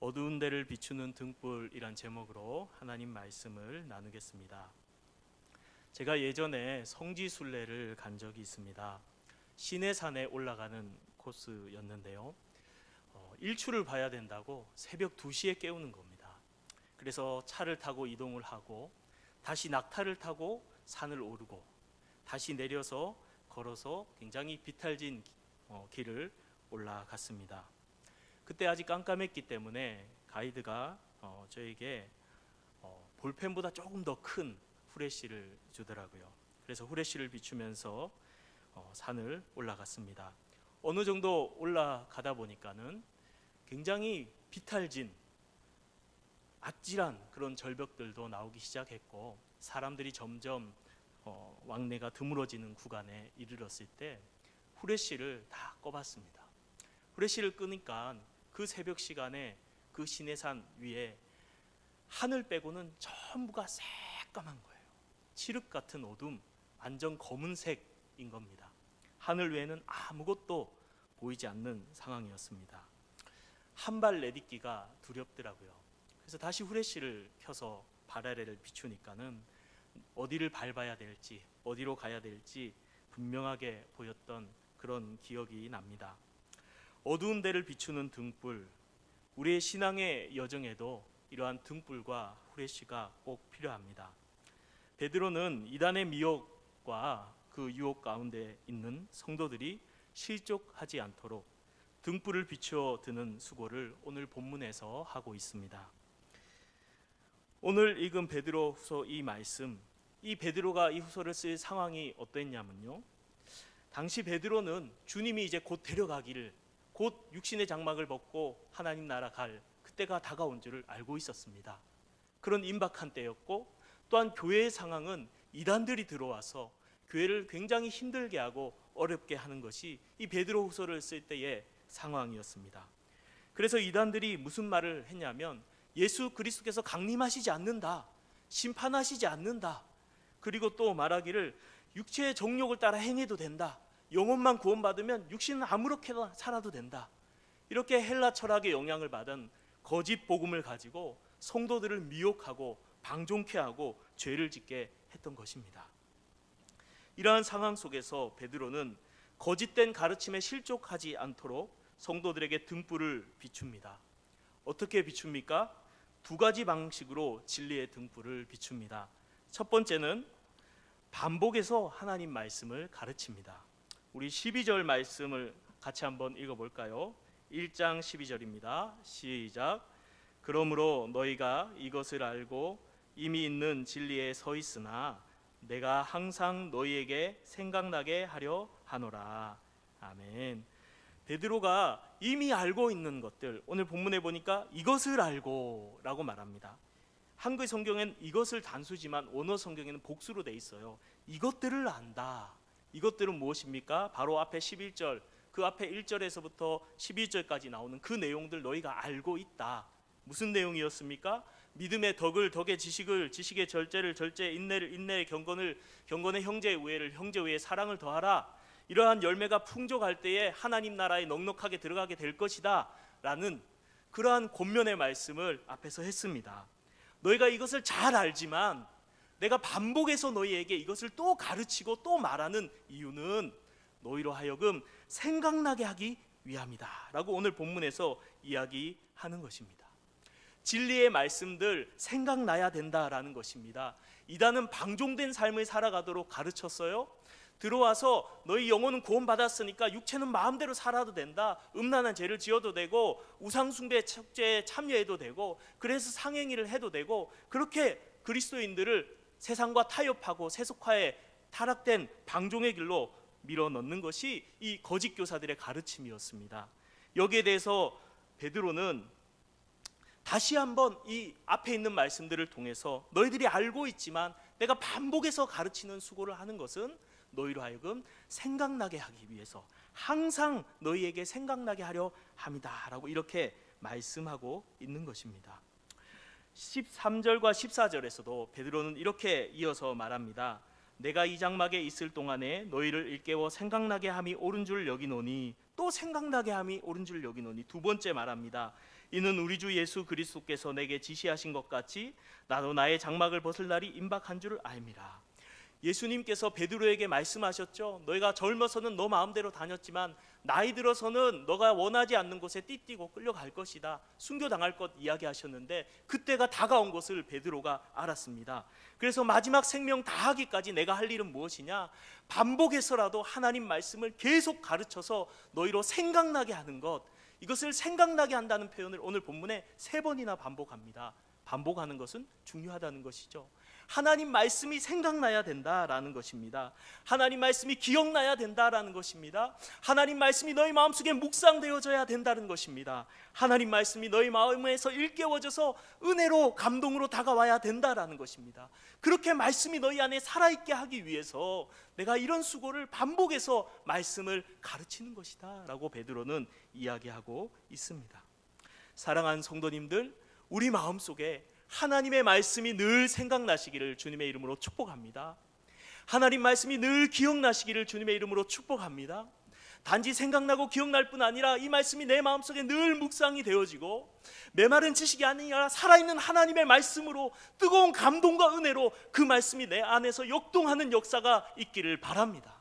어두운 데를 비추는 등불이란 제목으로 하나님 말씀을 나누겠습니다. 제가 예전에 성지순례를 간 적이 있습니다. 시내산에 올라가는 코스였는데요. 일출을 봐야 된다고 새벽 2시에 깨우는 겁니다. 그래서 차를 타고 이동을 하고 다시 낙타를 타고 산을 오르고 다시 내려서 걸어서 굉장히 비탈진 길을 올라갔습니다. 그때 아직 깜깜했기 때문에 가이드가 저에게 볼펜보다 조금 더 큰 후레쉬를 주더라고요. 그래서 후레쉬를 비추면서 산을 올라갔습니다. 어느 정도 올라가다 보니까는 굉장히 비탈진 아찔한 그런 절벽들도 나오기 시작했고 사람들이 점점 왕래가 드물어지는 구간에 이르렀을 때 후레쉬를 다 꺼봤습니다. 후레쉬를 끄니까 그 새벽 시간에 그 시내산 위에 하늘 빼고는 전부가 새까만 거예요. 칠흑 같은 어둠, 완전 검은색인 겁니다. 하늘 외에는 아무것도 보이지 않는 상황이었습니다. 한 발 내딛기가 두렵더라고요. 그래서 다시 후레쉬를 켜서 발 아래를 비추니까는 어디를 밟아야 될지, 어디로 가야 될지 분명하게 보였던 그런 기억이 납니다. 어두운 데를 비추는 등불, 우리의 신앙의 여정에도 이러한 등불과 후레쉬가 꼭 필요합니다. 베드로는 이단의 미혹과 그 유혹 가운데 있는 성도들이 실족하지 않도록 등불을 비추어 드는 수고를 오늘 본문에서 하고 있습니다. 오늘 읽은 베드로후서 이 말씀, 이 베드로가 이 후서를 쓸 상황이 어땠냐면요, 당시 베드로는 주님이 이제 곧 데려가기를, 곧 육신의 장막을 벗고 하나님 나라 갈 그때가 다가온 줄을 알고 있었습니다. 그런 임박한 때였고, 또한 교회의 상황은 이단들이 들어와서 교회를 굉장히 힘들게 하고 어렵게 하는 것이 이 베드로후서를 쓸 때의 상황이었습니다. 그래서 이단들이 무슨 말을 했냐면, 예수 그리스도께서 강림하시지 않는다, 심판하시지 않는다, 그리고 또 말하기를 육체의 정욕을 따라 행해도 된다, 영혼만 구원받으면 육신은 아무렇게나 살아도 된다, 이렇게 헬라 철학의 영향을 받은 거짓 복음을 가지고 성도들을 미혹하고 방종케 하고 죄를 짓게 했던 것입니다. 이러한 상황 속에서 베드로는 거짓된 가르침에 실족하지 않도록 성도들에게 등불을 비춥니다. 어떻게 비춥니까? 두 가지 방식으로 진리의 등불을 비춥니다. 첫 번째는 반복해서 하나님 말씀을 가르칩니다. 우리 12절 말씀을 같이 한번 읽어볼까요? 1장 12절입니다. 시작. 그러므로 너희가 이것을 알고 이미 있는 진리에 서 있으나 내가 항상 너희에게 생각나게 하려 하노라. 아멘. 베드로가 이미 알고 있는 것들, 오늘 본문에 보니까 이것을 알고 라고 말합니다. 한글 성경엔 이것을 단수지만 원어 성경에는 복수로 돼 있어요. 이것들을 안다. 이것들은 무엇입니까? 바로 앞에 11절, 그 앞에 1절에서부터 11절까지 나오는 그 내용들 너희가 알고 있다. 무슨 내용이었습니까? 믿음의 덕을 덕의 지식을, 지식의 절제를 절제, 인내를 인내의 경건을 경건의 형제의 우애를 형제의 우애의 사랑을 더하라. 이러한 열매가 풍족할 때에 하나님 나라에 넉넉하게 들어가게 될 것이다 라는 그러한 권면의 말씀을 앞에서 했습니다. 너희가 이것을 잘 알지만 내가 반복해서 너희에게 이것을 또 가르치고 또 말하는 이유는 너희로 하여금 생각나게 하기 위함이다 라고 오늘 본문에서 이야기하는 것입니다. 진리의 말씀들 생각나야 된다라는 것입니다. 이단은 방종된 삶을 살아가도록 가르쳤어요. 들어와서 너희 영혼은 구원받았으니까 육체는 마음대로 살아도 된다, 음란한 죄를 지어도 되고 우상숭배 축제에 참여해도 되고 그래서 상행위를 해도 되고, 그렇게 그리스도인들을 세상과 타협하고 세속화에 타락된 방종의 길로 밀어넣는 것이 이 거짓 교사들의 가르침이었습니다. 여기에 대해서 베드로는 다시 한번 이 앞에 있는 말씀들을 통해서 너희들이 알고 있지만 내가 반복해서 가르치는 수고를 하는 것은 너희로 하여금 생각나게 하기 위해서, 항상 너희에게 생각나게 하려 함이다 라고 이렇게 말씀하고 있는 것입니다. 13절과 14절에서도 베드로는 이렇게 이어서 말합니다. 내가 이 장막에 있을 동안에 너희를 일깨워 생각나게 함이 옳은 줄 여기노니, 또 생각나게 함이 옳은 줄 여기노니. 두 번째 말합니다. 이는 우리 주 예수 그리스도께서 내게 지시하신 것 같이 나도 나의 장막을 벗을 날이 임박한 줄을 알미라. 예수님께서 베드로에게 말씀하셨죠. 너희가 젊어서는 너 마음대로 다녔지만 나이 들어서는 너가 원하지 않는 곳에 띠띠고 끌려갈 것이다, 순교당할 것 이야기하셨는데, 그때가 다가온 것을 베드로가 알았습니다. 그래서 마지막 생명 다하기까지 내가 할 일은 무엇이냐, 반복해서라도 하나님 말씀을 계속 가르쳐서 너희로 생각나게 하는 것, 이것을 생각나게 한다는 표현을 오늘 본문에 3번이나 반복합니다. 반복하는 것은 중요하다는 것이죠. 하나님 말씀이 생각나야 된다라는 것입니다. 하나님 말씀이 기억나야 된다라는 것입니다. 하나님 말씀이 너희 마음속에 묵상되어져야 된다는 것입니다. 하나님 말씀이 너희 마음에서 일깨워져서 은혜로 감동으로 다가와야 된다라는 것입니다. 그렇게 말씀이 너희 안에 살아있게 하기 위해서 내가 이런 수고를 반복해서 말씀을 가르치는 것이다 라고 베드로는 이야기하고 있습니다. 사랑하는 성도님들, 우리 마음속에 하나님의 말씀이 늘 생각나시기를 주님의 이름으로 축복합니다. 하나님 말씀이 늘 기억나시기를 주님의 이름으로 축복합니다. 단지 생각나고 기억날 뿐 아니라 이 말씀이 내 마음속에 늘 묵상이 되어지고 메마른 지식이 아니라 살아있는 하나님의 말씀으로 뜨거운 감동과 은혜로 그 말씀이 내 안에서 역동하는 역사가 있기를 바랍니다.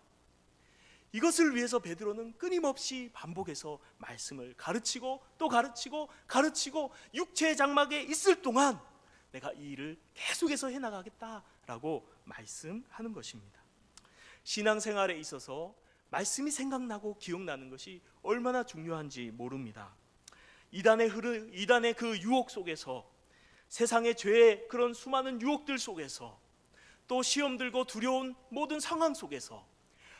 이것을 위해서 베드로는 끊임없이 반복해서 말씀을 가르치고 또 가르치고 육체의 장막에 있을 동안 내가 이 일을 계속해서 해나가겠다라고 말씀하는 것입니다. 신앙생활에 있어서 말씀이 생각나고 기억나는 것이 얼마나 중요한지 모릅니다. 이단의 그 유혹 속에서, 세상의 죄의 그런 수많은 유혹들 속에서, 또 시험 들고 두려운 모든 상황 속에서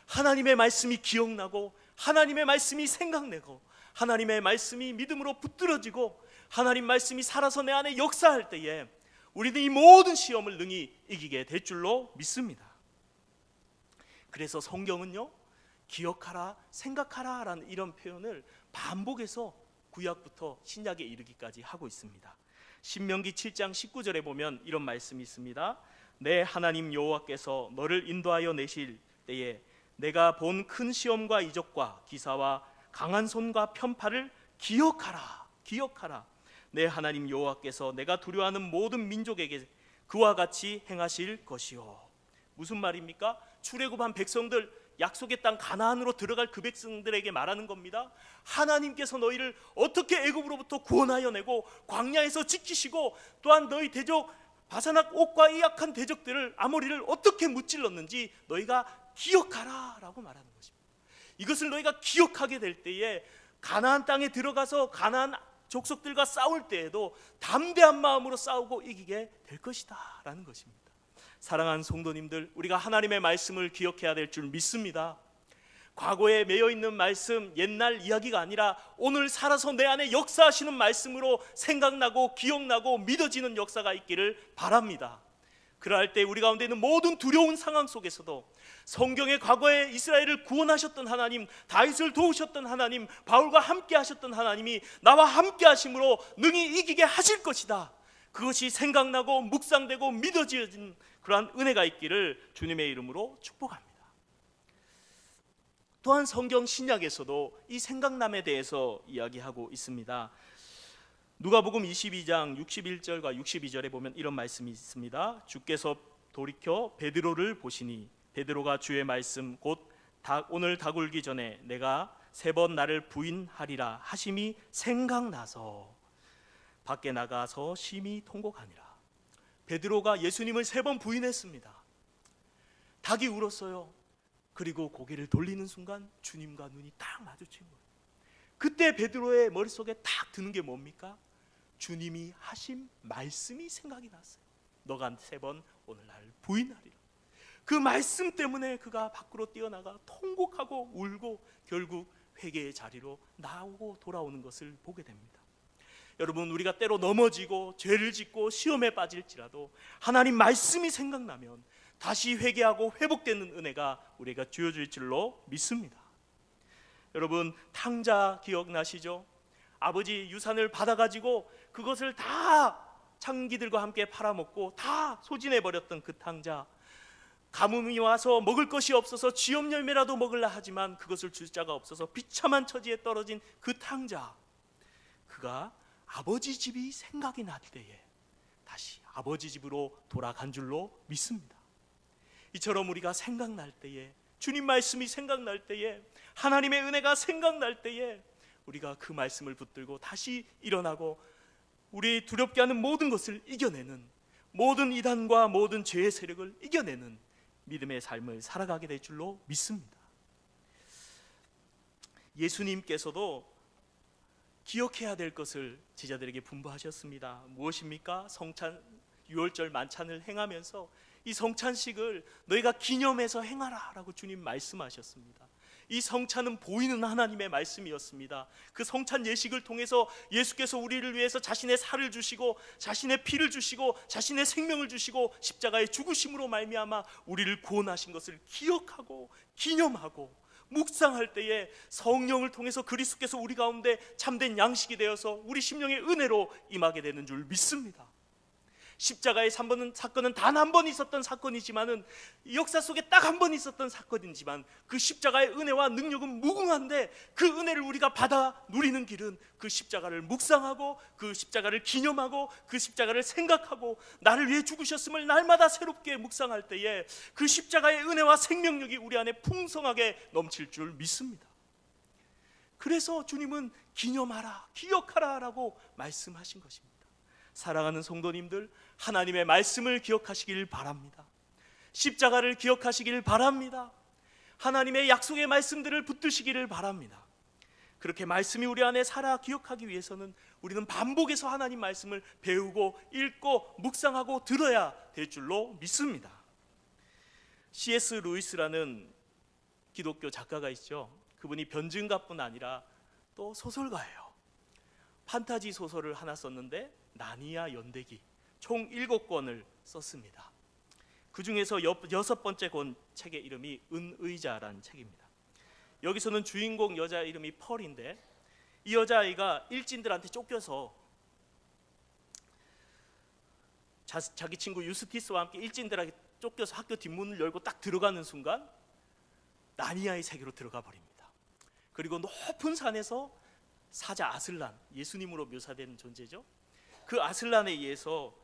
하나님의 말씀이 기억나고 하나님의 말씀이 생각나고 하나님의 말씀이 믿음으로 붙들어지고 하나님 말씀이 살아서 내 안에 역사할 때에 우리는 이 모든 시험을 능히 이기게 될 줄로 믿습니다. 그래서 성경은요, 기억하라, 생각하라 라는 이런 표현을 반복해서 구약부터 신약에 이르기까지 하고 있습니다. 신명기 7장 19절에 보면 이런 말씀이 있습니다. 내 하나님 여호와께서 너를 인도하여 내실 때에 내가 본 큰 시험과 이적과 기사와 강한 손과 편파를 기억하라. 내 하나님 여호와께서 내가 두려워하는 모든 민족에게 그와 같이 행하실 것이요. 무슨 말입니까? 출애굽한 백성들, 약속의 땅 가나안으로 들어갈 그 백성들에게 말하는 겁니다. 하나님께서 너희를 어떻게 애굽으로부터 구원하여 내고 광야에서 지키시고, 또한 너희 대적 바사낙 옥과 이 악한 대적들을, 아모리를 어떻게 무찔렀는지 너희가 기억하라 라고 말하는 것입니다. 이것을 너희가 기억하게 될 때에 가나안 땅에 들어가서 가나안 족속들과 싸울 때에도 담대한 마음으로 싸우고 이기게 될 것이다 라는 것입니다. 사랑하는 성도님들, 우리가 하나님의 말씀을 기억해야 될 줄 믿습니다. 과거에 매여있는 말씀, 옛날 이야기가 아니라 오늘 살아서 내 안에 역사하시는 말씀으로 생각나고 기억나고 믿어지는 역사가 있기를 바랍니다. 그러할 때 우리 가운데 있는 모든 두려운 상황 속에서도 성경의 과거에 이스라엘을 구원하셨던 하나님, 다윗을 도우셨던 하나님, 바울과 함께 하셨던 하나님이 나와 함께 하심으로 능히 이기게 하실 것이다, 그것이 생각나고 묵상되고 믿어지는 그러한 은혜가 있기를 주님의 이름으로 축복합니다. 또한 성경 신약에서도 이 생각남에 대해서 이야기하고 있습니다. 누가복음 22장 61절과 62절에 보면 이런 말씀이 있습니다. 주께서 돌이켜 베드로를 보시니 베드로가 주의 말씀 곧 오늘 닭 울기 전에 내가 3번 나를 부인하리라 하심이 생각나서 밖에 나가서 심히 통곡하니라. 베드로가 예수님을 3번 부인했습니다. 닭이 울었어요. 그리고 고개를 돌리는 순간 주님과 눈이 딱 마주친 거예요. 그때 베드로의 머릿속에 딱 드는 게 뭡니까? 주님이 하신 말씀이 생각이 났어요. 너가 3번 오늘 나를 부인하리라. 그 말씀 때문에 그가 밖으로 뛰어나가 통곡하고 울고 결국 회개의 자리로 나오고 돌아오는 것을 보게 됩니다. 여러분, 우리가 때로 넘어지고 죄를 짓고 시험에 빠질지라도 하나님 말씀이 생각나면 다시 회개하고 회복되는 은혜가 우리가 주어질 줄로 믿습니다. 여러분, 탕자 기억나시죠? 아버지 유산을 받아가지고 그것을 다 창기들과 함께 팔아먹고 다 소진해버렸던 그 탕자, 가뭄이 와서 먹을 것이 없어서 쥐염열매라도 먹으려 하지만 그것을 줄 자가 없어서 비참한 처지에 떨어진 그 탕자, 그가 아버지 집이 생각이 날 때에 다시 아버지 집으로 돌아간 줄로 믿습니다. 이처럼 우리가 생각날 때에, 주님 말씀이 생각날 때에, 하나님의 은혜가 생각날 때에 우리가 그 말씀을 붙들고 다시 일어나고 우리 두렵게 하는 모든 것을 이겨내는, 모든 이단과 모든 죄의 세력을 이겨내는 믿음의 삶을 살아가게 될 줄로 믿습니다. 예수님께서도 기억해야 될 것을 제자들에게 분부하셨습니다. 무엇입니까? 성찬, 유월절 만찬을 행하면서 이 성찬식을 너희가 기념해서 행하라 라고 주님 말씀하셨습니다. 이 성찬은 보이는 하나님의 말씀이었습니다. 그 성찬 예식을 통해서 예수께서 우리를 위해서 자신의 살을 주시고 자신의 피를 주시고 자신의 생명을 주시고 십자가의 죽으심으로 말미암아 우리를 구원하신 것을 기억하고 기념하고 묵상할 때에 성령을 통해서 그리스도께서 우리 가운데 참된 양식이 되어서 우리 심령의 은혜로 임하게 되는 줄 믿습니다. 십자가의 사건은 단 한 번 있었던 사건이지만은 역사 속에 딱 한 번 있었던 사건이지만 그 십자가의 은혜와 능력은 무궁한데 그 은혜를 우리가 받아 누리는 길은 그 십자가를 묵상하고 그 십자가를 기념하고 그 십자가를 생각하고 나를 위해 죽으셨음을 날마다 새롭게 묵상할 때에 그 십자가의 은혜와 생명력이 우리 안에 풍성하게 넘칠 줄 믿습니다. 그래서 주님은 기념하라, 기억하라 라고 말씀하신 것입니다. 사랑하는 성도님들, 하나님의 말씀을 기억하시길 바랍니다. 십자가를 기억하시길 바랍니다. 하나님의 약속의 말씀들을 붙드시기를 바랍니다. 그렇게 말씀이 우리 안에 살아 기억하기 위해서는 우리는 반복해서 하나님 말씀을 배우고 읽고 묵상하고 들어야 될 줄로 믿습니다. C.S. 루이스라는 기독교 작가가 있죠. 그분이 변증가뿐 아니라 또 소설가예요. 판타지 소설을 하나 썼는데 나니아 연대기 총 7권을 썼습니다. 그 중에서 6번째 권 책의 이름이 은의자라는 책입니다. 여기서는 주인공 여자 이름이 펄인데 이 여자아이가 일진들한테 쫓겨서 자기 친구 유스티스와 함께 일진들에게 쫓겨서 학교 뒷문을 열고 딱 들어가는 순간 나니아의 세계로 들어가 버립니다. 그리고 높은 산에서 사자 아슬란, 예수님으로 묘사되는 존재죠. 그 아슬란에 의해서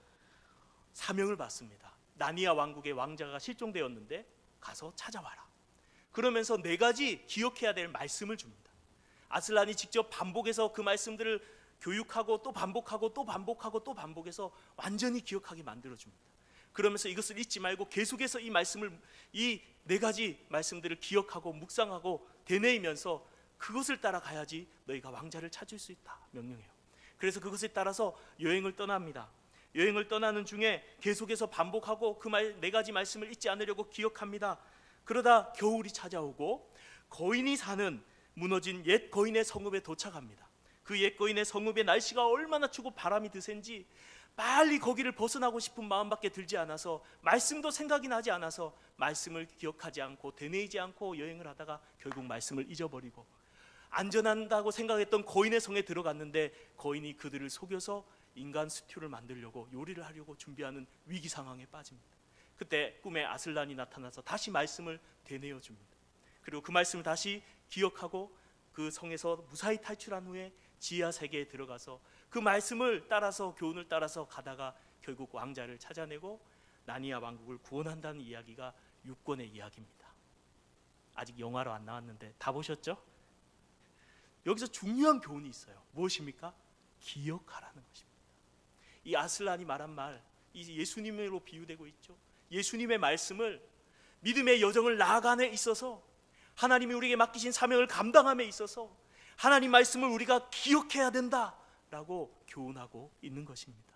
사명을 받습니다. 나니아 왕국의 왕자가 실종되었는데 가서 찾아와라. 그러면서 4가지 기억해야 될 말씀을 줍니다. 아슬란이 직접 반복해서 그 말씀들을 교육하고 또 반복하고 또 반복하고 또 반복해서 완전히 기억하게 만들어줍니다. 그러면서 이것을 잊지 말고 계속해서 이 4가지 말씀들을 기억하고 묵상하고 되뇌이면서 그것을 따라가야지 너희가 왕자를 찾을 수 있다 명령해요. 그래서 그것에 따라서 여행을 떠납니다. 여행을 떠나는 중에 계속해서 반복하고 그 4가지 말씀을 잊지 않으려고 기억합니다. 그러다 겨울이 찾아오고 거인이 사는 무너진 옛 거인의 성읍에 도착합니다. 그 옛 거인의 성읍의 날씨가 얼마나 추고 바람이 드센지 빨리 거기를 벗어나고 싶은 마음밖에 들지 않아서 말씀도 생각이 나지 않아서 말씀을 기억하지 않고 되뇌이지 않고 여행을 하다가 결국 말씀을 잊어버리고 안전하다고 생각했던 거인의 성에 들어갔는데 거인이 그들을 속여서 인간 스튜를 만들려고 요리를 하려고 준비하는 위기 상황에 빠집니다. 그때 꿈에 아슬란이 나타나서 다시 말씀을 되뇌어 줍니다. 그리고 그 말씀을 다시 기억하고 그 성에서 무사히 탈출한 후에 지하 세계에 들어가서 그 말씀을 따라서 교훈을 따라서 가다가 결국 왕자를 찾아내고 나니아 왕국을 구원한다는 이야기가 6권의 이야기입니다. 아직 영화로 안 나왔는데 다 보셨죠? 여기서 중요한 교훈이 있어요. 무엇입니까? 기억하라는 것입니다. 이 아슬란이 말한 말, 이 예수님으로 비유되고 있죠. 예수님의 말씀을 믿음의 여정을 나아가는 데 있어서 하나님이 우리에게 맡기신 사명을 감당함에 있어서 하나님 말씀을 우리가 기억해야 된다라고 교훈하고 있는 것입니다.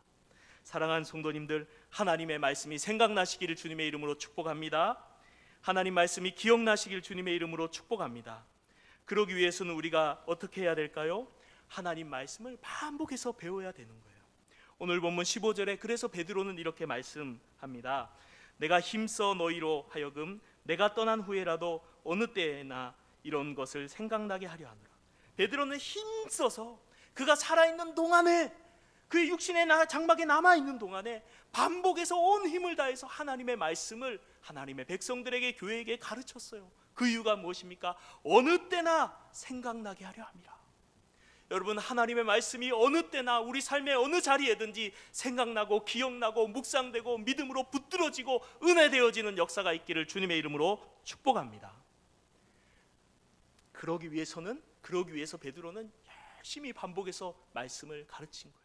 사랑하는 성도님들, 하나님의 말씀이 생각나시기를 주님의 이름으로 축복합니다. 하나님 말씀이 기억나시기를 주님의 이름으로 축복합니다. 그러기 위해서는 우리가 어떻게 해야 될까요? 하나님 말씀을 반복해서 배워야 되는 거예요. 오늘 본문 15절에 그래서 베드로는 이렇게 말씀합니다. 내가 힘써 너희로 하여금 내가 떠난 후에라도 어느 때나 이런 것을 생각나게 하려 하노라. 베드로는 힘써서 그가 살아있는 동안에 그의 육신의 장막에 남아있는 동안에 반복해서 온 힘을 다해서 하나님의 말씀을 하나님의 백성들에게 교회에게 가르쳤어요. 그 이유가 무엇입니까? 어느 때나 생각나게 하려 함이라. 여러분, 하나님의 말씀이 어느 때나 우리 삶의 어느 자리에든지 생각나고 기억나고 묵상되고 믿음으로 붙들어지고 은혜되어지는 역사가 있기를 주님의 이름으로 축복합니다. 그러기 위해서 베드로는 열심히 반복해서 말씀을 가르친 거예요.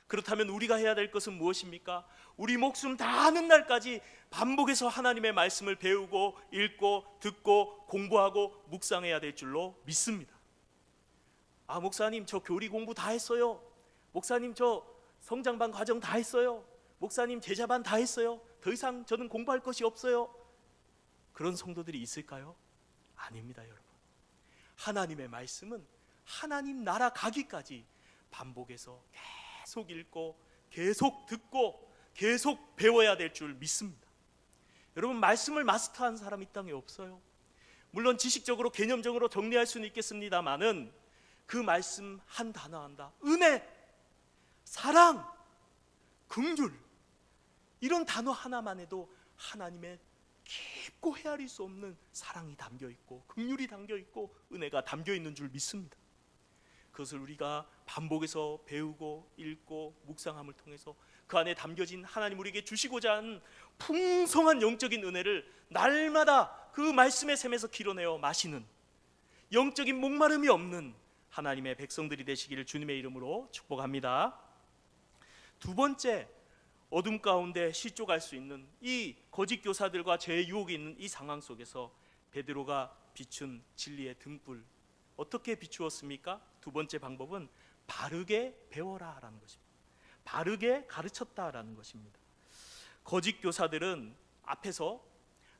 그렇다면 우리가 해야 될 것은 무엇입니까? 우리 목숨 다하는 날까지 반복해서 하나님의 말씀을 배우고 읽고 듣고 공부하고 묵상해야 될 줄로 믿습니다. 목사님, 저 교리 공부 다 했어요. 목사님, 저 성장반 과정 다 했어요. 목사님, 제자반 다 했어요. 더 이상 저는 공부할 것이 없어요. 그런 성도들이 있을까요? 아닙니다, 여러분. 하나님의 말씀은 하나님 나라 가기까지 반복해서 계속 읽고 계속 듣고 계속 배워야 될 줄 믿습니다. 여러분, 말씀을 마스터한 사람 이 땅에 없어요. 물론 지식적으로 개념적으로 정리할 수는 있겠습니다만은 그 말씀 한 단어 한다, 은혜, 사랑, 긍휼, 이런 단어 하나만 해도 하나님의 깊고 헤아릴 수 없는 사랑이 담겨있고 긍휼이 담겨있고 은혜가 담겨있는 줄 믿습니다. 그것을 우리가 반복해서 배우고 읽고 묵상함을 통해서 그 안에 담겨진 하나님 우리에게 주시고자 하는 풍성한 영적인 은혜를 날마다 그 말씀의 샘에서 길어내어 마시는 영적인 목마름이 없는 하나님의 백성들이 되시기를 주님의 이름으로 축복합니다. 두 번째, 어둠 가운데 실족할 수 있는 이 거짓 교사들과 죄의 유혹이 있는 이 상황 속에서 베드로가 비춘 진리의 등불, 어떻게 비추었습니까? 두 번째 방법은 바르게 배워라라는 것입니다. 바르게 가르쳤다라는 것입니다. 거짓 교사들은 앞에서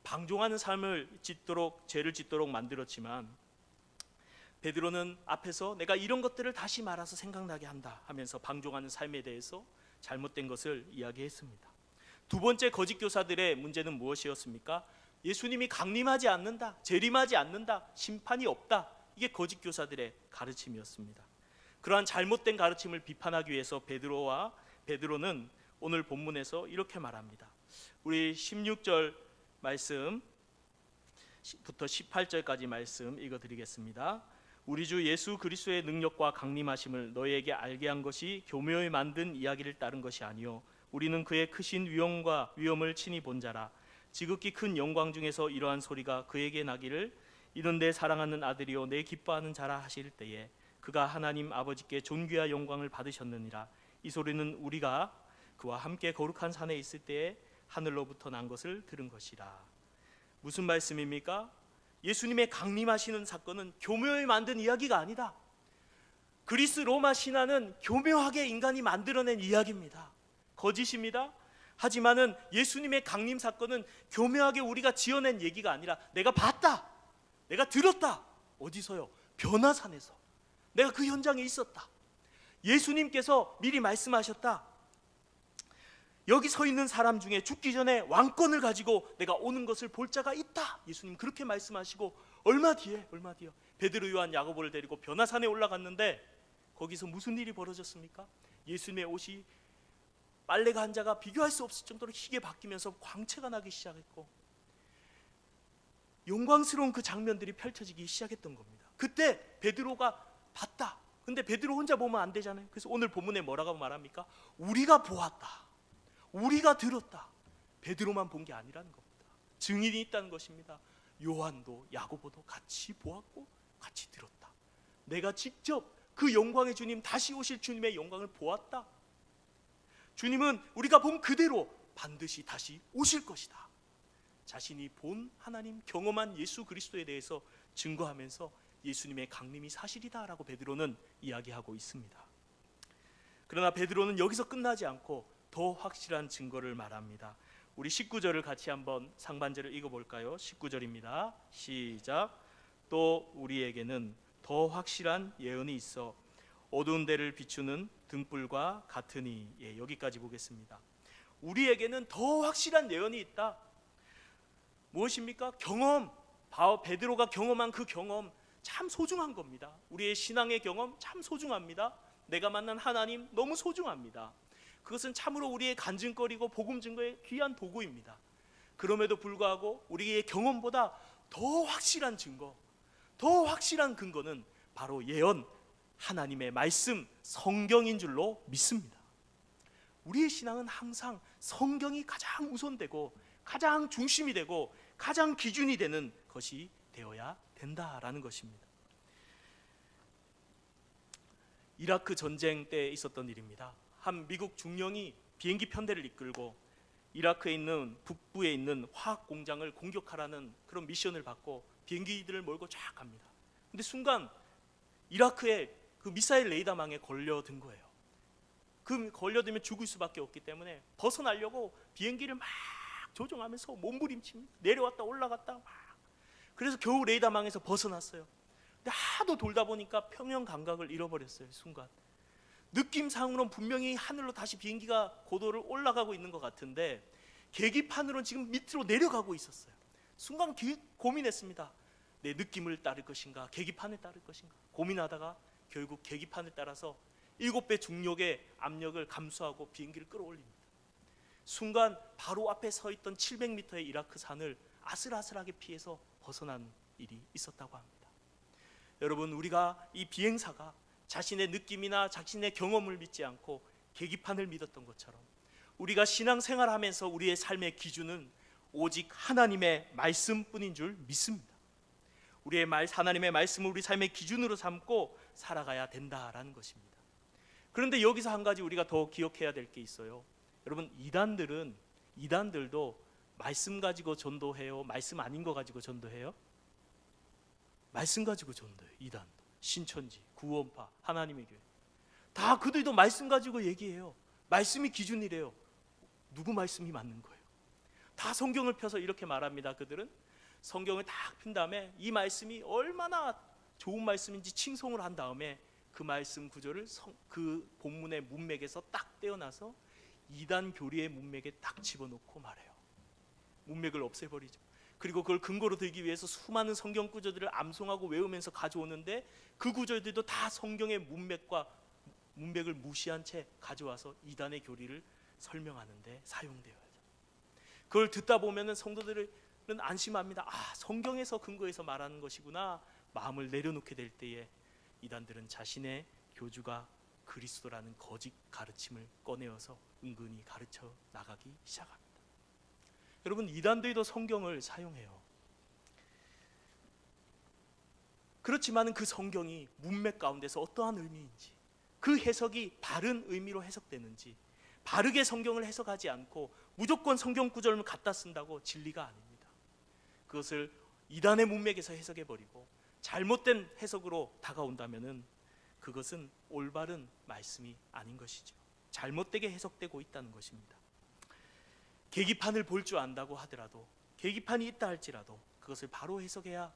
방종하는 삶을 짓도록, 죄를 짓도록 만들었지만 베드로는 앞에서 내가 이런 것들을 다시 말아서 생각나게 한다 하면서 방종하는 삶에 대해서 잘못된 것을 이야기했습니다. 두 번째 거짓 교사들의 문제는 무엇이었습니까? 예수님이 강림하지 않는다, 재림하지 않는다, 심판이 없다. 이게 거짓 교사들의 가르침이었습니다. 그러한 잘못된 가르침을 비판하기 위해서 베드로는 오늘 본문에서 이렇게 말합니다. 우리 16절 말씀부터 18절까지 말씀 읽어드리겠습니다. 우리 주 예수 그리스도의 능력과 강림하심을 너희에게 알게 한 것이 교묘히 만든 이야기를 따른 것이 아니요 우리는 그의 크신 위엄을 친히 본 자라. 지극히 큰 영광 중에서 이러한 소리가 그에게 나기를 이는 내 사랑하는 아들이요 내 기뻐하는 자라 하실 때에 그가 하나님 아버지께 존귀와 영광을 받으셨느니라. 이 소리는 우리가 그와 함께 거룩한 산에 있을 때에 하늘로부터 난 것을 들은 것이라. 무슨 말씀입니까? 예수님의 강림하시는 사건은 교묘히 만든 이야기가 아니다. 그리스 로마 신화는 교묘하게 인간이 만들어낸 이야기입니다. 거짓입니다. 하지만은 예수님의 강림 사건은 교묘하게 우리가 지어낸 얘기가 아니라 내가 봤다, 내가 들었다. 어디서요? 변화산에서 내가 그 현장에 있었다. 예수님께서 미리 말씀하셨다. 여기 서 있는 사람 중에 죽기 전에 왕권을 가지고 내가 오는 것을 볼 자가 있다. 예수님 그렇게 말씀하시고 얼마 뒤에 베드로, 요한, 야고보를 데리고 변화산에 올라갔는데 거기서 무슨 일이 벌어졌습니까? 예수님의 옷이 빨래가 한 자가 비교할 수 없을 정도로 희게 바뀌면서 광채가 나기 시작했고 영광스러운 그 장면들이 펼쳐지기 시작했던 겁니다. 그때 베드로가 봤다. 근데 베드로 혼자 보면 안 되잖아요. 그래서 오늘 본문에 뭐라고 말합니까? 우리가 보았다, 우리가 들었다. 베드로만 본 게 아니라는 겁니다. 증인이 있다는 것입니다. 요한도 야고보도 같이 보았고 같이 들었다. 내가 직접 그 영광의 주님, 다시 오실 주님의 영광을 보았다. 주님은 우리가 본 그대로 반드시 다시 오실 것이다. 자신이 본 하나님, 경험한 예수 그리스도에 대해서 증거하면서 예수님의 강림이 사실이다라고 베드로는 이야기하고 있습니다. 그러나 베드로는 여기서 끝나지 않고 더 확실한 증거를 말합니다. 우리 19절을 같이 한번 상반절을 읽어볼까요? 19절입니다. 시작. 또 우리에게는 더 확실한 예언이 있어 어두운 데를 비추는 등불과 같으니. 여기까지 보겠습니다. 우리에게는 더 확실한 예언이 있다. 무엇입니까? 경험. 베드로가 경험한 그 경험 참 소중한 겁니다. 우리의 신앙의 경험 참 소중합니다. 내가 만난 하나님 너무 소중합니다. 그것은 참으로 우리의 간증거리고 복음 증거의 귀한 도구입니다. 그럼에도 불구하고 우리의 경험보다 더 확실한 증거, 더 확실한 근거는 바로 예언, 하나님의 말씀, 성경인 줄로 믿습니다. 우리의 신앙은 항상 성경이 가장 우선되고 가장 중심이 되고 가장 기준이 되는 것이 되어야 된다라는 것입니다. 이라크 전쟁 때 있었던 일입니다. 한 미국 중령이 비행기 편대를 이끌고 이라크에 있는 북부에 있는 화학 공장을 공격하라는 그런 미션을 받고 비행기들을 몰고 쫙 갑니다. 근데 순간 이라크의 그 미사일 레이더망에 걸려든 거예요. 그 걸려들면 죽을 수밖에 없기 때문에 벗어나려고 비행기를 막 조종하면서 몸부림칩니다. 내려왔다 올라갔다 막. 그래서 겨우 레이더망에서 벗어났어요. 근데 하도 돌다 보니까 평형 감각을 잃어버렸어요. 순간 느낌상으로는 분명히 하늘로 다시 비행기가 고도를 올라가고 있는 것 같은데 계기판으로는 지금 밑으로 내려가고 있었어요. 순간 고민했습니다. 내 느낌을 따를 것인가 계기판을 따를 것인가 고민하다가 결국 계기판을 따라서 7배 중력의 압력을 감수하고 비행기를 끌어올립니다. 순간 바로 앞에 서 있던 700m의 이라크 산을 아슬아슬하게 피해서 벗어난 일이 있었다고 합니다. 여러분, 우리가 이 비행사가 자신의 느낌이나 자신의 경험을 믿지 않고 계기판을 믿었던 것처럼 우리가 신앙생활하면서 우리의 삶의 기준은 오직 하나님의 말씀뿐인 줄 믿습니다. 우리의 하나님의 말씀을 우리 삶의 기준으로 삼고 살아가야 된다라는 것입니다. 그런데 여기서 한 가지 우리가 더 기억해야 될 게 있어요. 여러분, 이단들도 말씀 가지고 전도해요? 말씀 아닌 거 가지고 전도해요? 말씀 가지고 전도해요. 이단도, 신천지, 구원파, 하나님의 교회 다 그들도 말씀 가지고 얘기해요. 말씀이 기준이래요. 누구 말씀이 맞는 거예요? 다 성경을 펴서 이렇게 말합니다. 그들은 성경을 딱 핀 다음에 이 말씀이 얼마나 좋은 말씀인지 칭송을 한 다음에 그 말씀 구절을 그 본문의 문맥에서 딱 떼어놔서 이단 교리의 문맥에 딱 집어넣고 말해요. 문맥을 없애버리죠. 그리고 그걸 근거로 들기 위해서 수많은 성경 구절들을 암송하고 외우면서 가져오는데 그 구절들도 다 성경의 문맥을 무시한 채 가져와서 이단의 교리를 설명하는데 사용되어야죠. 그걸 듣다 보면은 성도들은 안심합니다. 아, 성경에서 근거해서 말하는 것이구나. 마음을 내려놓게 될 때에 이단들은 자신의 교주가 그리스도라는 거짓 가르침을 꺼내어서 은근히 가르쳐 나가기 시작합니다. 여러분, 이단들도 성경을 사용해요. 그렇지만 그 성경이 문맥 가운데서 어떠한 의미인지, 그 해석이 바른 의미로 해석되는지, 바르게 성경을 해석하지 않고 무조건 성경 구절을 갖다 쓴다고 진리가 아닙니다. 그것을 이단의 문맥에서 해석해버리고 잘못된 해석으로 다가온다면 그것은 올바른 말씀이 아닌 것이죠. 잘못되게 해석되고 있다는 것입니다. 계기판을 볼 줄 안다고 하더라도, 계기판이 있다 할지라도 그것을 바로 해석해야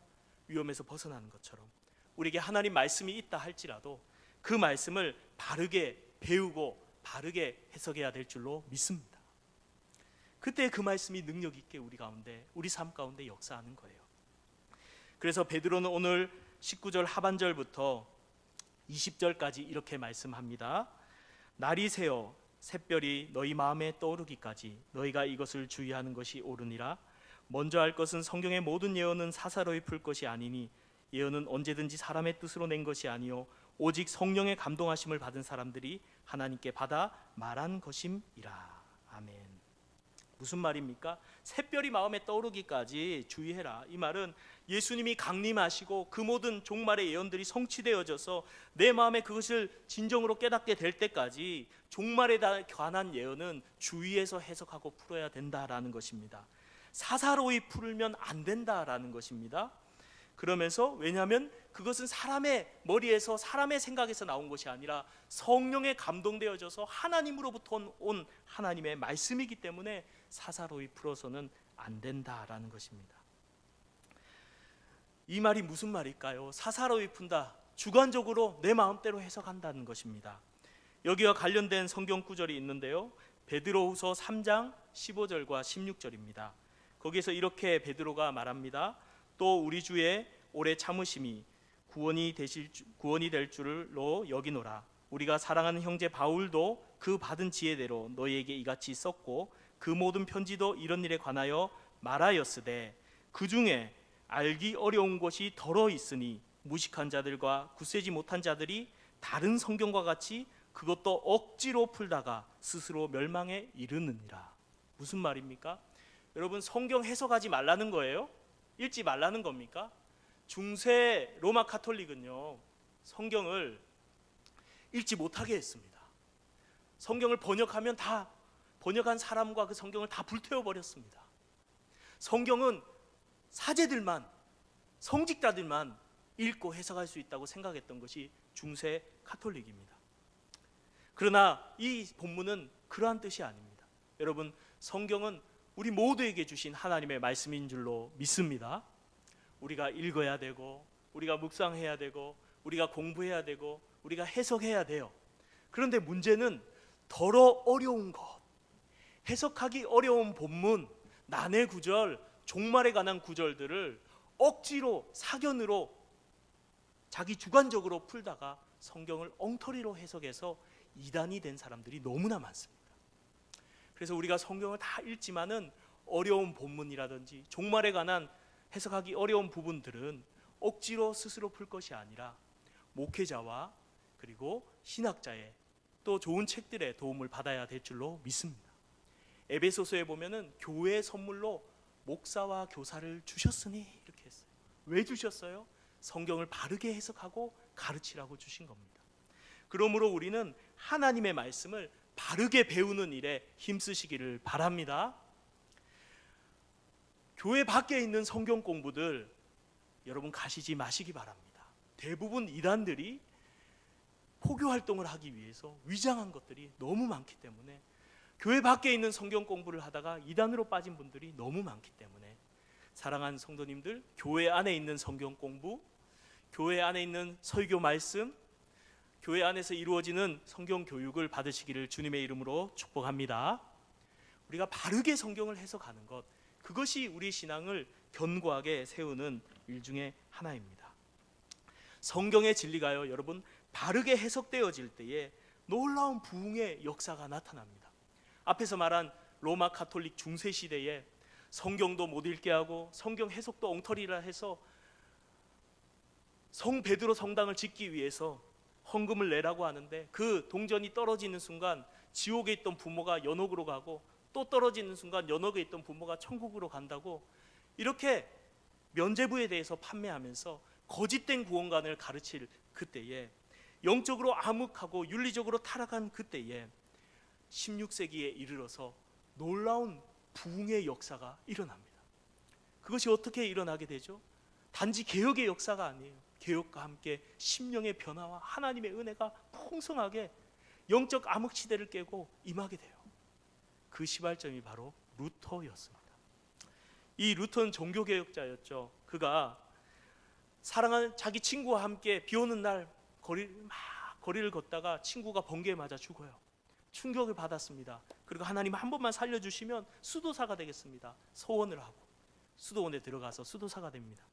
위험에서 벗어나는 것처럼 우리에게 하나님 말씀이 있다 할지라도 그 말씀을 바르게 배우고 바르게 해석해야 될 줄로 믿습니다. 그때 그 말씀이 능력 있게 우리 삶 가운데 역사하는 거예요. 그래서 베드로는 오늘 19절 하반절부터 20절까지 이렇게 말씀합니다. 날이 새어 샛별이 너희 마음에 떠오르기까지 너희가 이것을 주의하는 것이 옳으니라. 먼저 할 것은 성경의 모든 예언은 사사로이 풀 것이 아니니 예언은 언제든지 사람의 뜻으로 낸 것이 아니요 오직 성령의 감동하심을 받은 사람들이 하나님께 받아 말한 것임이라. 아멘. 무슨 말입니까? 샛별이 마음에 떠오르기까지 주의해라. 이 말은 예수님이 강림하시고 그 모든 종말의 예언들이 성취되어져서 내 마음에 그것을 진정으로 깨닫게 될 때까지 종말에 관한 예언은 주의해서 해석하고 풀어야 된다라는 것입니다. 사사로이 풀면 안 된다라는 것입니다. 그러면서 왜냐하면 그것은 사람의 머리에서 사람의 생각에서 나온 것이 아니라 성령에 감동되어져서 하나님으로부터 온 하나님의 말씀이기 때문에 사사로이 풀어서는 안 된다라는 것입니다. 이 말이 무슨 말일까요? 사사로이 푼다, 주관적으로 내 마음대로 해석한다는 것입니다. 여기와 관련된 성경 구절이 있는데요, 베드로후서 3장 15절과 16절입니다. 거기에서 이렇게 베드로가 말합니다. 또 우리 주의 오래 참으심이 구원이 될 줄로 여기노라. 우리가 사랑하는 형제 바울도 그 받은 지혜대로 너희에게 이같이 썼고 그 모든 편지도 이런 일에 관하여 말하였으되 그 중에 알기 어려운 것이 더러 있으니 무식한 자들과 굳세지 못한 자들이 다른 성경과 같이 그것도 억지로 풀다가 스스로 멸망에 이르느니라. 무슨 말입니까? 여러분, 성경 해석하지 말라는 거예요? 읽지 말라는 겁니까? 중세 로마 카톨릭은요, 성경을 읽지 못하게 했습니다. 성경을 번역하면 다 번역한 사람과 그 성경을 다 불태워 버렸습니다. 성경은 사제들만, 성직자들만 읽고 해석할 수 있다고 생각했던 것이 중세 카톨릭입니다. 그러나 이 본문은 그러한 뜻이 아닙니다. 여러분, 성경은 우리 모두에게 주신 하나님의 말씀인 줄로 믿습니다. 우리가 읽어야 되고, 우리가 묵상해야 되고, 우리가 공부해야 되고, 우리가 해석해야 돼요. 그런데 문제는 더러 어려운 것, 해석하기 어려운 본문, 난해 구절, 종말에 관한 구절들을 억지로 사견으로 자기 주관적으로 풀다가 성경을 엉터리로 해석해서 이단이 된 사람들이 너무나 많습니다. 그래서 우리가 성경을 다 읽지만은 어려운 본문이라든지 종말에 관한 해석하기 어려운 부분들은 억지로 스스로 풀 것이 아니라 목회자와 그리고 신학자의 또 좋은 책들의 도움을 받아야 될 줄로 믿습니다. 에베소서에 보면은 교회 선물로 목사와 교사를 주셨으니 이렇게 했어요. 왜 주셨어요? 성경을 바르게 해석하고 가르치라고 주신 겁니다. 그러므로 우리는 하나님의 말씀을 바르게 배우는 일에 힘쓰시기를 바랍니다. 교회 밖에 있는 성경 공부들 여러분 가시지 마시기 바랍니다. 대부분 이단들이 포교 활동을 하기 위해서 위장한 것들이 너무 많기 때문에 교회 밖에 있는 성경 공부를 하다가 이단으로 빠진 분들이 너무 많기 때문에 사랑하는 성도님들, 교회 안에 있는 성경 공부, 교회 안에 있는 설교 말씀, 교회 안에서 이루어지는 성경 교육을 받으시기를 주님의 이름으로 축복합니다. 우리가 바르게 성경을 해석하는 것, 그것이 우리 신앙을 견고하게 세우는 일 중에 하나입니다. 성경의 진리가요, 여러분, 바르게 해석되어질 때에 놀라운 부흥의 역사가 나타납니다. 앞에서 말한 로마 카톨릭 중세 시대에 성경도 못 읽게 하고 성경 해석도 엉터리라 해서 성 베드로 성당을 짓기 위해서 헌금을 내라고 하는데 그 동전이 떨어지는 순간 지옥에 있던 부모가 연옥으로 가고 또 떨어지는 순간 연옥에 있던 부모가 천국으로 간다고 이렇게 면죄부에 대해서 판매하면서 거짓된 구원관을 가르칠 그때에, 영적으로 암흑하고 윤리적으로 타락한 그때에 16세기에 이르러서 놀라운 부흥의 역사가 일어납니다. 그것이 어떻게 일어나게 되죠? 단지 개혁의 역사가 아니에요. 개혁과 함께 심령의 변화와 하나님의 은혜가 풍성하게 영적 암흑 시대를 깨고 임하게 돼요. 그 시발점이 바로 루터였습니다. 이 루터는 종교개혁자였죠. 그가 사랑하는 자기 친구와 함께 비 오는 날 거리를 걷다가 친구가 번개에 맞아 죽어요. 충격을 받았습니다. 그리고 하나님 한 번만 살려주시면 수도사가 되겠습니다. 소원을 하고 수도원에 들어가서 수도사가 됩니다.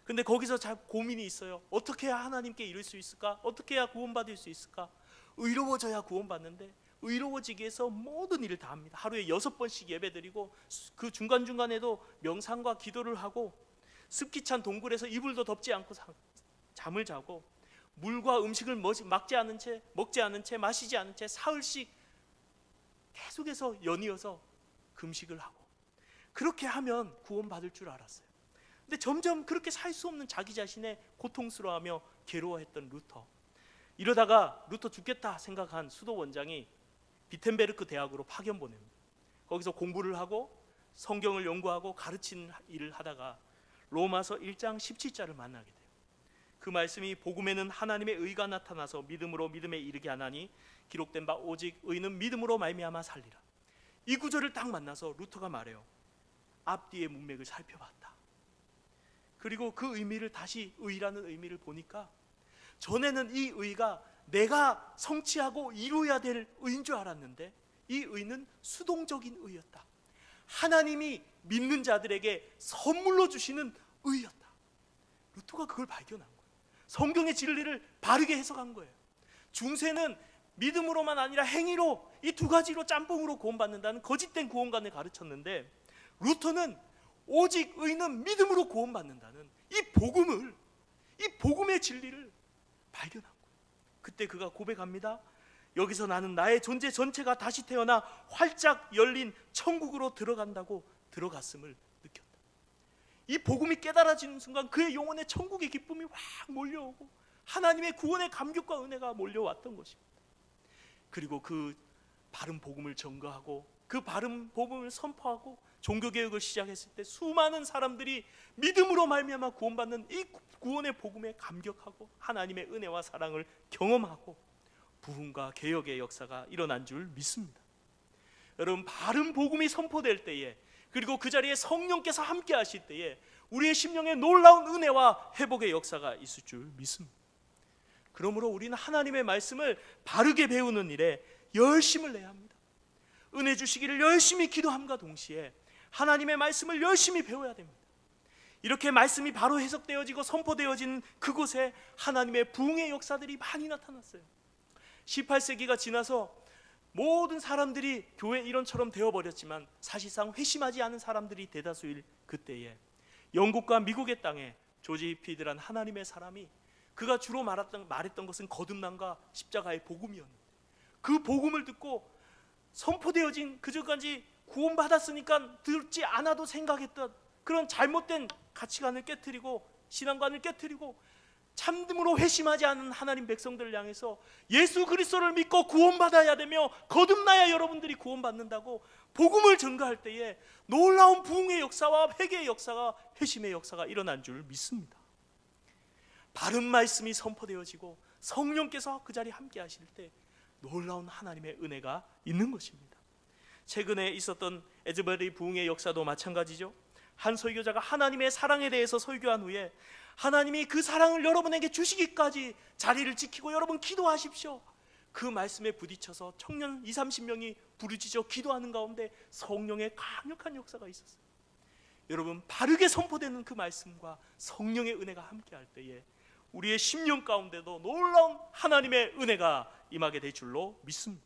근데 거기서 잘 고민이 있어요. 어떻게 해야 하나님께 이룰 수 있을까? 어떻게 해야 구원받을 수 있을까? 의로워져야 구원받는데 의로워지기 위해서 모든 일을 다 합니다. 하루에 6번씩 예배드리고 그 중간중간에도 명상과 기도를 하고 습기 찬 동굴에서 이불도 덮지 않고 잠을 자고 물과 음식을 먹지 않은 채 마시지 않은 채 사흘씩 계속해서 연이어서 금식을 하고 그렇게 하면 구원받을 줄 알았어요. 근데 점점 그렇게 살 수 없는 자기 자신에 고통스러워하며 괴로워했던 루터. 이러다가 루터 죽겠다 생각한 수도 원장이 비텐베르크 대학으로 파견 보냅니다. 거기서 공부를 하고 성경을 연구하고 가르치는 일을 하다가 로마서 1장 17절을 만나게 돼요. 그 말씀이 복음에는 하나님의 의가 나타나서 믿음으로 믿음에 이르게 하나니 기록된 바 오직 의는 믿음으로 말미암아 살리라. 이 구절을 딱 만나서 루터가 말해요. 앞뒤의 문맥을 살펴봤다. 그리고 그 의미를 다시 의라는 의미를 보니까 전에는 이 의가 내가 성취하고 이루어야 될 의인 줄 알았는데 이 의는 수동적인 의였다. 하나님이 믿는 자들에게 선물로 주시는 의였다. 루터가 그걸 발견한 거예요. 성경의 진리를 바르게 해석한 거예요. 중세는 믿음으로만 아니라 행위로 이 두 가지로 짬뽕으로 구원받는다는 거짓된 구원관을 가르쳤는데 루터는 오직 의는 믿음으로 구원받는다는 이 복음의 진리를 발견한 거예요. 그때 그가 고백합니다. 여기서 나는 나의 존재 전체가 다시 태어나 활짝 열린 천국으로 들어간다고 들어갔음을 느꼈다. 이 복음이 깨달아지는 순간 그의 영혼에 천국의 기쁨이 확 몰려오고 하나님의 구원의 감격과 은혜가 몰려왔던 것입니다. 그리고 그 바른 복음을 전거하고 그 바른 복음을 선포하고 종교개혁을 시작했을 때 수많은 사람들이 믿음으로 말미암아 구원받는 이 구원의 복음에 감격하고 하나님의 은혜와 사랑을 경험하고 부흥과 개혁의 역사가 일어난 줄 믿습니다. 여러분, 바른 복음이 선포될 때에 그리고 그 자리에 성령께서 함께 하실 때에 우리의 심령에 놀라운 은혜와 회복의 역사가 있을 줄 믿습니다. 그러므로 우리는 하나님의 말씀을 바르게 배우는 일에 열심을 내야 합니다. 은혜 주시기를 열심히 기도함과 동시에 하나님의 말씀을 열심히 배워야 됩니다. 이렇게 말씀이 바로 해석되어지고 선포되어진 그곳에 하나님의 부흥의 역사들이 많이 나타났어요. 18세기가 지나서 모든 사람들이 교회 일원처럼 되어버렸지만 사실상 회심하지 않은 사람들이 대다수일 그때에 영국과 미국의 땅에 조지 히피드란 하나님의 사람이 그가 주로 말했던 것은 거듭남과 십자가의 복음이었는데 그 복음을 듣고 선포되어진 그전까지 구원받았으니까 듣지 않아도 생각했던 그런 잘못된 가치관을 깨트리고 신앙관을 깨트리고 참으로 회심하지 않은 하나님 백성들을 향해서 예수 그리스도를 믿고 구원받아야 되며 거듭나야 여러분들이 구원받는다고 복음을 전가할 때에 놀라운 부흥의 역사와 회개의 역사가 회심의 역사가 일어난 줄 믿습니다. 바른 말씀이 선포되어지고 성령께서 그 자리에 함께 하실 때 놀라운 하나님의 은혜가 있는 것입니다. 최근에 있었던 에즈베리 부흥의 역사도 마찬가지죠. 한 설교자가 하나님의 사랑에 대해서 설교한 후에 하나님이 그 사랑을 여러분에게 주시기까지 자리를 지키고 여러분 기도하십시오. 그 말씀에 부딪혀서 청년 20-30명이 부르짖어 기도하는 가운데 성령의 강력한 역사가 있었어요. 여러분, 바르게 선포되는 그 말씀과 성령의 은혜가 함께할 때에 우리의 심령 가운데도 놀라운 하나님의 은혜가 임하게 될 줄로 믿습니다.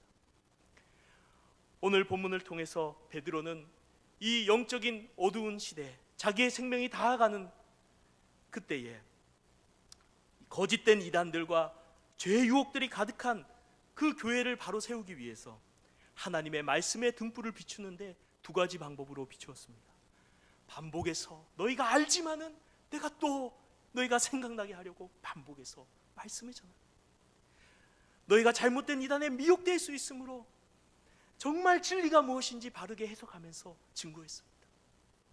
오늘 본문을 통해서 베드로는 이 영적인 어두운 시대, 자기의 생명이 다가가는 그때에 거짓된 이단들과 죄의 유혹들이 가득한 그 교회를 바로 세우기 위해서 하나님의 말씀의 등불을 비추는데 두 가지 방법으로 비추었습니다. 반복해서 너희가 알지만은 내가 또 너희가 생각나게 하려고 반복해서 말씀을 전합니다. 너희가 잘못된 이단에 미혹될 수 있으므로 정말 진리가 무엇인지 바르게 해석하면서 증거했습니다.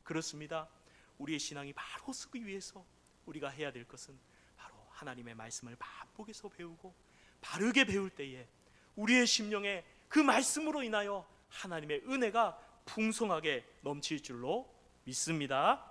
그렇습니다. 우리의 신앙이 바로 서기 위해서 우리가 해야 될 것은 바로 하나님의 말씀을 반복해서 배우고 바르게 배울 때에 우리의 심령에 그 말씀으로 인하여 하나님의 은혜가 풍성하게 넘칠 줄로 믿습니다.